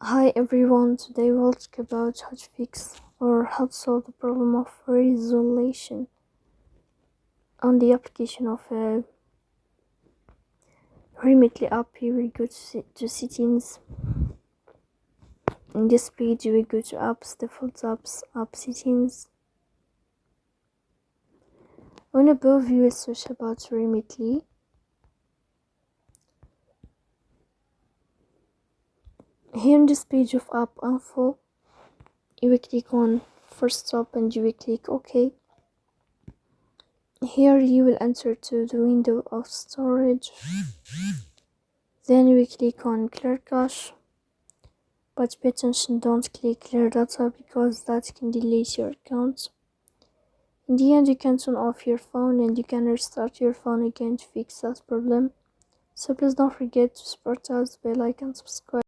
Hi everyone, today we'll talk about how to fix or how to solve the problem of resolution on the application of a Remitly app. You will go to settings. In this page you will go to apps, default apps, app settings. On above you will search about Remitly. Here in this page of app info, you will click on first stop and you will click OK. Here you will enter to the window of storage. Then you will click on clear cache, but pay attention, don't click clear data because that can delete your account. In the end, you can turn off your phone and you can restart your phone again to fix that problem. So please don't forget to support us by like and subscribe.